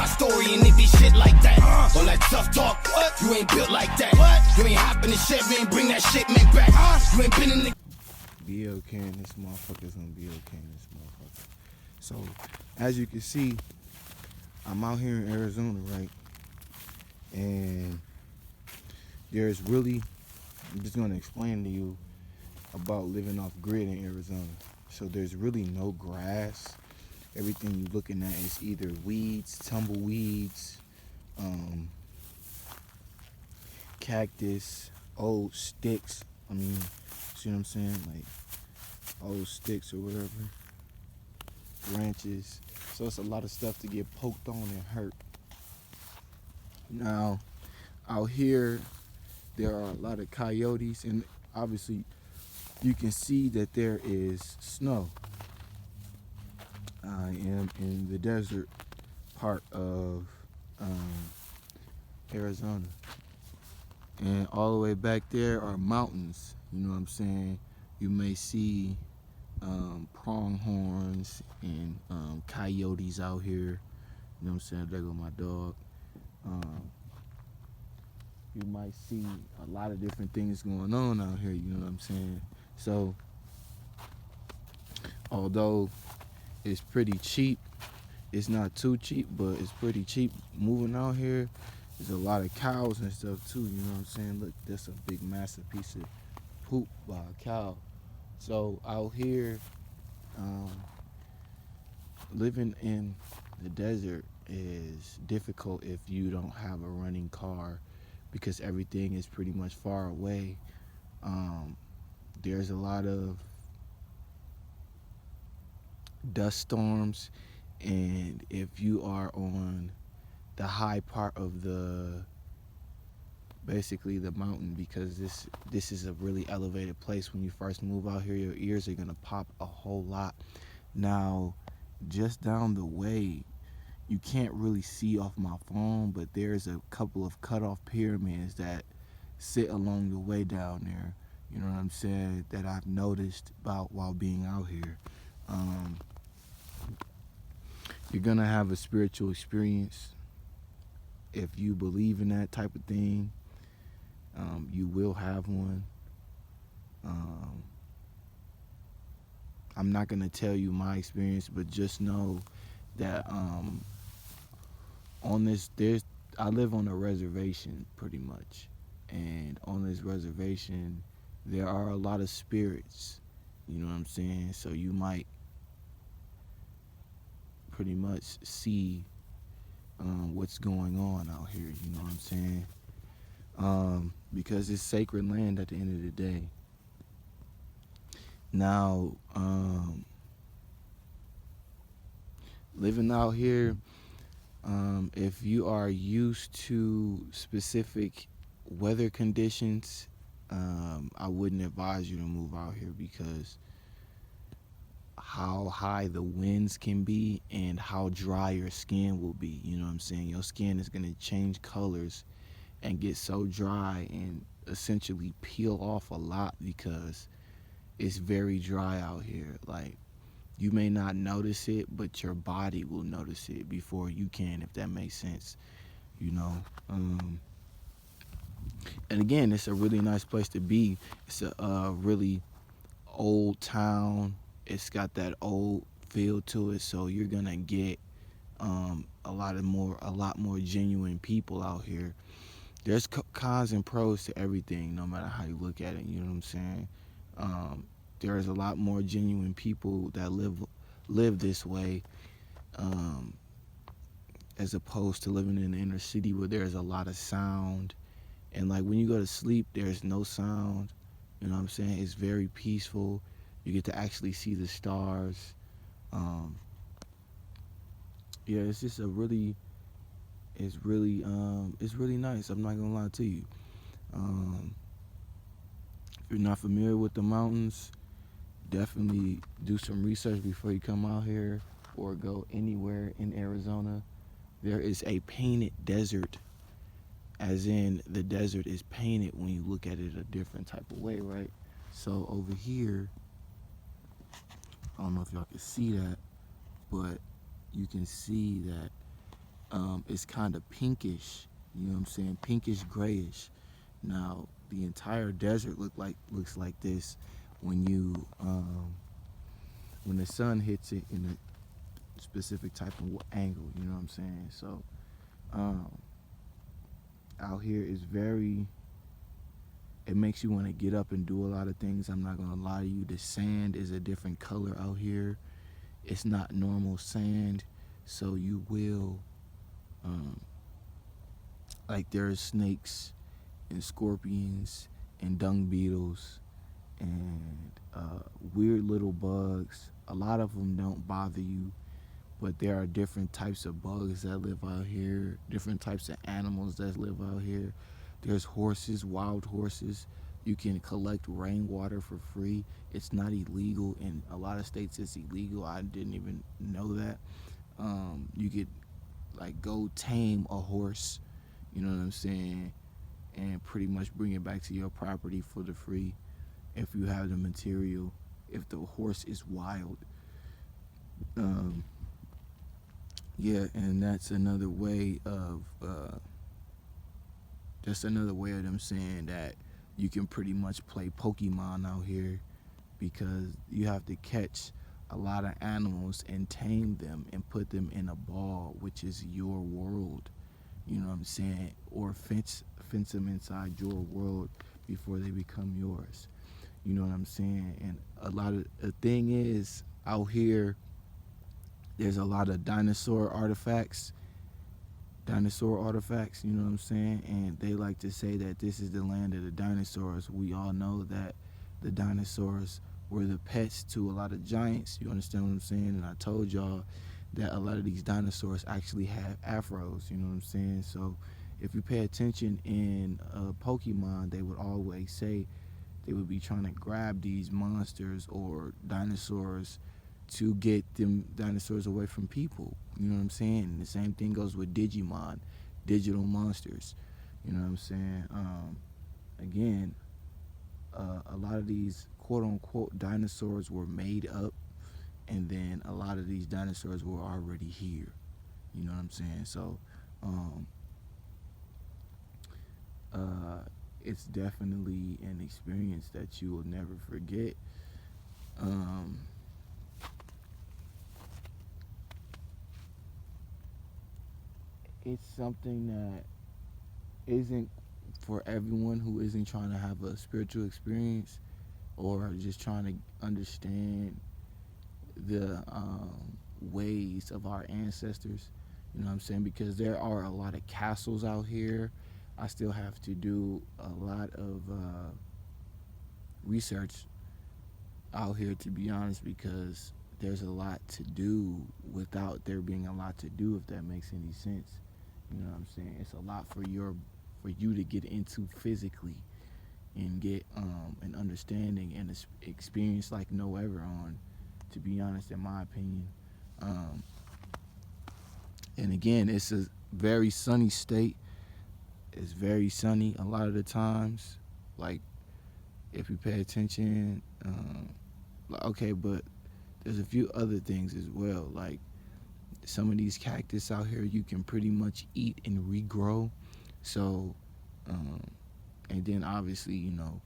story and it be shit like that. All that tough talk, what? You ain't built like that. What? You ain't hopping the shit, you ain't bring that shit man back. You ain't been in the... Be okay in this motherfucker's gonna be okay in this motherfucker. So, as you can see, I'm out here in Arizona, right? And there's really, I'm just gonna explain to you about living off grid in Arizona. So there's really no grass. Everything you're looking at is either weeds, tumbleweeds, cactus, old sticks. I mean, see what I'm saying? Like old sticks or whatever, branches. So it's a lot of stuff to get poked on and hurt. Now, out here, there are a lot of coyotes, and obviously you can see that there is snow. I am in the desert part of Arizona. And all the way back there are mountains, you know what I'm saying? You may see pronghorns and coyotes out here, you know what I'm saying? There go my dog. You might see a lot of different things going on out here, you know what I'm saying? So, although it's pretty cheap, it's not too cheap, but it's pretty cheap moving out here. There's a lot of cows and stuff too, you know what I'm saying? Look, that's a big massive piece of poop by a cow. So out here, living in the desert is difficult if you don't have a running car, because everything is pretty much far away. There's a lot of dust storms, and if you are on the high part of basically the mountain, because this is a really elevated place. When you first move out here, your ears are gonna pop a whole lot. Now, just down the way, you can't really see off my phone, but there's a couple of cut-off pyramids that sit along the way down there, you know what I'm saying, that I've noticed about while being out here. You're gonna have a spiritual experience. If you believe in that type of thing, you will have one. I'm not gonna tell you my experience, but just know that on this, I live on a reservation pretty much, and on this reservation there are a lot of spirits, you know what I'm saying? So you might pretty much see what's going on out here, you know what I'm saying? Because it's sacred land at the end of the day. Now, living out here, if you are used to specific weather conditions, I wouldn't advise you to move out here, because how high the winds can be and how dry your skin will be, you know what I'm saying? Your skin is gonna change colors and get so dry and essentially peel off a lot, because it's very dry out here. Like, you may not notice it, but your body will notice it before you can, if that makes sense, you know? And again, it's a really nice place to be. It's a really old town. It's got that old feel to it, so you're gonna get a lot more genuine people out here. There's cons and pros to everything, no matter how you look at it, you know what I'm saying? There's a lot more genuine people that live this way, as opposed to living in the inner city where there's a lot of sound, and like when you go to sleep, there's no sound, you know what I'm saying? It's very peaceful. You get to actually see the stars. Yeah, it's just it's really nice. I'm not gonna lie to you. If you're not familiar with the mountains, definitely do some research before you come out here or go anywhere in Arizona. There is a painted desert, as in the desert is painted when you look at it a different type of way, right? So over here, I don't know if y'all can see that, but you can see that It's kind of pinkish. You know what I'm saying? Pinkish grayish. Now the entire desert looks like this when you when the sun hits it in a specific type of angle. You know what I'm saying? So um, out here is very. It makes you want to get up and do a lot of things. I'm not gonna lie to you. The sand is a different color out here. It's not normal sand, so you will um, like there's snakes and scorpions and dung beetles and weird little bugs. A lot of them don't bother you, but there are different types of bugs that live out here, different types of animals that live out here. There's horses, wild horses. You can collect rainwater for free. It's not illegal. In a lot of states, it's illegal. I didn't even know that. You could like go tame a horse, you know what I'm saying, and pretty much bring it back to your property for the free if you have the material, if the horse is wild. Um, yeah, and that's another way of them saying that you can pretty much play Pokemon out here because you have to catch a lot of animals and tame them and put them in a ball, which is your world. You know what I'm saying? Or fence them inside your world before they become yours. You know what I'm saying? And a lot of the thing is out here, there's a lot of dinosaur artifacts, you know what I'm saying? And they like to say that this is the land of the dinosaurs. We all know that the dinosaurs were the pets to a lot of giants, you understand what I'm saying? And I told y'all that a lot of these dinosaurs actually have afros, you know what I'm saying? So if you pay attention in Pokemon, they would always say they would be trying to grab these monsters or dinosaurs to get them dinosaurs away from people. You know what I'm saying? And the same thing goes with Digimon, digital monsters. You know what I'm saying? Again, a lot of these quote unquote dinosaurs were made up, and then a lot of these dinosaurs were already here. You know what I'm saying? So, it's definitely an experience that you will never forget. It's something that isn't for everyone who isn't trying to have a spiritual experience or just trying to understand the ways of our ancestors. You know what I'm saying? Because there are a lot of castles out here. I still have to do a lot of research out here, to be honest, because there's a lot to do without there being a lot to do, if that makes any sense. You know what I'm saying? It's a lot for you to get into physically and get an understanding and an experience like no ever on, to be honest, in my opinion. And again, it's a very sunny state. It's very sunny a lot of the times. Like, if you pay attention, okay, but there's a few other things as well. Like, some of these cactus out here you can pretty much eat and regrow. So, and then obviously, you know,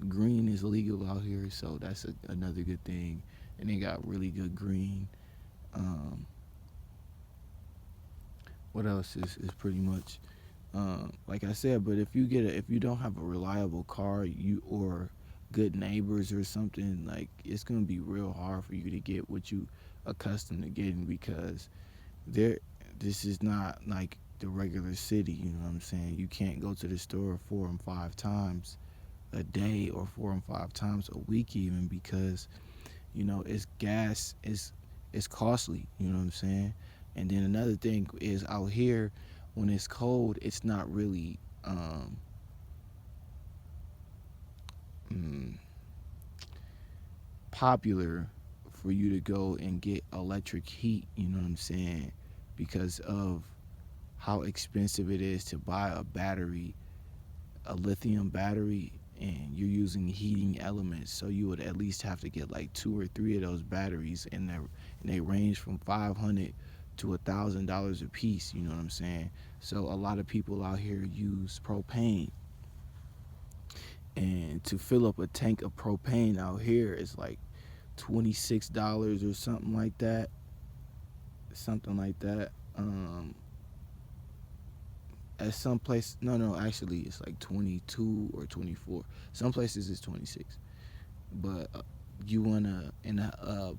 green is legal out here, so that's another good thing. And they got really good green. What else is pretty much like I said, but if you don't have a reliable car, or good neighbors or something, like, it's gonna be real hard for you to get what you accustomed to getting, because this is not like the regular city. You know what I'm saying? You can't go to the store 4 and 5 times a day or 4 and 5 times a week even, because you know it's gas is costly. You know what I'm saying? And then another thing is, out here when it's cold, it's not really popular for you to go and get electric heat, you know what I'm saying, because of how expensive it is to buy a battery, a lithium battery, and you're using heating elements. So you would at least have to get like 2 or 3 of those batteries, and they range from $500 to $1,000 a piece. You know what I'm saying? So a lot of people out here use propane, and to fill up a tank of propane out here is like $26 or something like that. Something like that. At some place, no, actually, it's like 22 or 24. Some places it's 26. But you wanna in a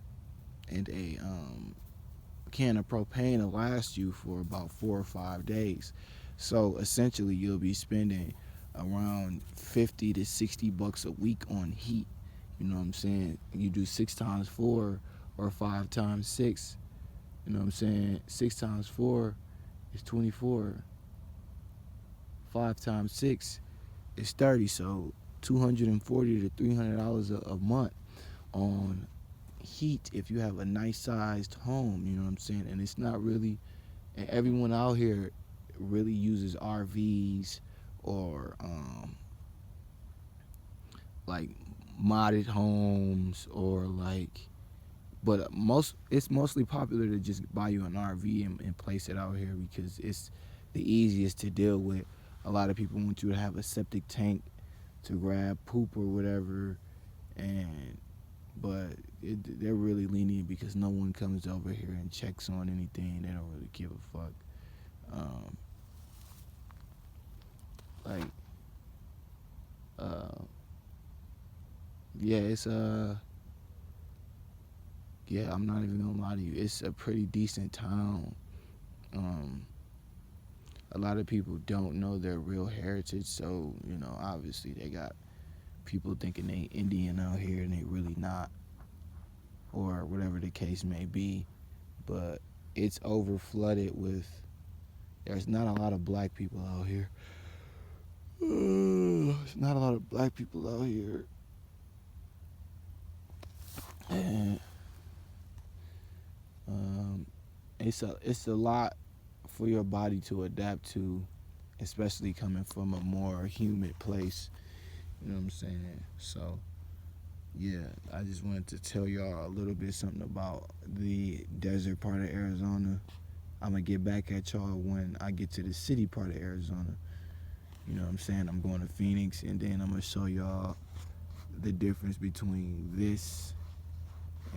can of propane will last you for about 4 or 5 days. So essentially, you'll be spending around 50 to 60 bucks a week on heat. You know what I'm saying? You do 6 times 4 or 5 times 6. You know what I'm saying? 6 times 4 is 24. 5 times 6 is 30. So $240 to $300 a month on heat if you have a nice sized home. You know what I'm saying? And it's not really, and everyone out here really uses RVs or like modded homes, or like, but it's mostly popular to just buy you an RV and place it out here because it's the easiest to deal with. A lot of people want you to have a septic tank to grab poop or whatever, but they're really lenient because no one comes over here and checks on anything. They don't really give a fuck. Like, yeah, it's yeah, I'm not even gonna lie to you. It's a pretty decent town. A lot of people don't know their real heritage, so obviously they got people thinking they Indian out here and they really not, or whatever the case may be. But it's over flooded with. There's not a lot of black people out here. There's not a lot of black people out here, and it's a lot for your body to adapt to, especially coming from a more humid place. You know what I'm saying? So, yeah, I just wanted to tell y'all a little bit something about the desert part of Arizona. I'm going to get back at y'all when I get to the city part of Arizona. You know what I'm saying? I'm going to Phoenix, and then I'm going to show y'all the difference between this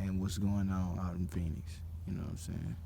and what's going on out in Phoenix. You know what I'm saying?